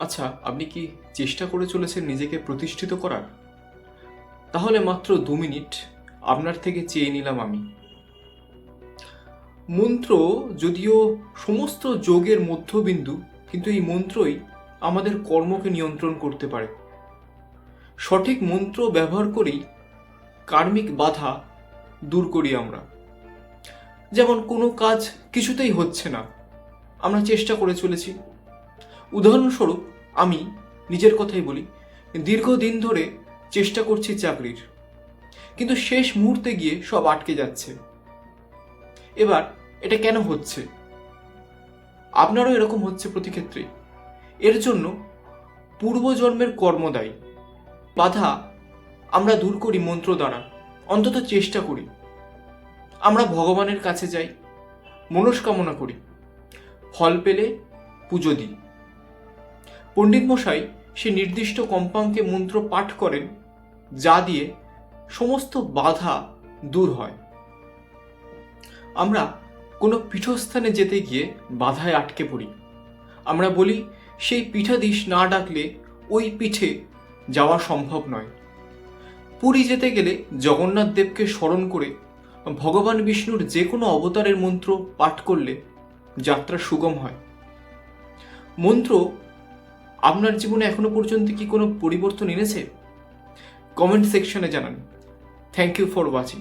আচ্ছা, আপনি কি চেষ্টা করে চলেছেন নিজেকে প্রতিষ্ঠিত করার? তাহলে মাত্র 2 মিনিট আপনার থেকে চেয়ে নিলাম আমি। মন্ত্র যদিও সমস্ত যোগের মধ্যবিন্দু, কিন্তু এই মন্ত্রই আমাদের কর্মকে নিয়ন্ত্রণ করতে পারে। সঠিক মন্ত্র ব্যবহার করেই কার্মিক বাধা দূর করি আমরা। যেমন কোনো কাজ কিছুতেই হচ্ছে না, আমরা চেষ্টা করে চলেছি। উদাহরণস্বরূপ আমি নিজের কথাই বলি, দীর্ঘদিন ধরে চেষ্টা করছি চাকরির, কিন্তু শেষ মুহূর্তে গিয়ে সব আটকে যাচ্ছে। এবার এটা কেন হচ্ছে? আপনারও এরকম হচ্ছে প্রতি ক্ষেত্রে। এর জন্য পূর্বজন্মের কর্ম দায়ী। বাধা আমরা দূর করি মন্ত্র দ্বারা, অন্তত চেষ্টা করি। আমরা ভগবানের কাছে যাই, মনস্কামনা করি, ফল পেলে পুজো দিই। পণ্ডিত মশাই সে নির্দিষ্ট কম্পাঙ্কে মন্ত্র পাঠ করেন, যা দিয়ে সমস্ত বাধা দূর হয়। আমরা কোনো পীঠস্থানে যেতে গিয়ে বাধায় আটকে পড়ি। আমরা বলি, সেই পীঠাধীশ না ডাকলে ওই পীঠে যাওয়া সম্ভব নয়। পুরী যেতে গেলে জগন্নাথ দেবকে স্মরণ করে ভগবান বিষ্ণুর যে কোনো অবতারের মন্ত্র পাঠ করলে যাত্রা সুগম হয়। মন্ত্র আপনার জীবনে এখনো পর্যন্ত কি কোনো পরিবর্তন এনেছে? কমেন্ট সেকশনে জানান। Thank you for watching.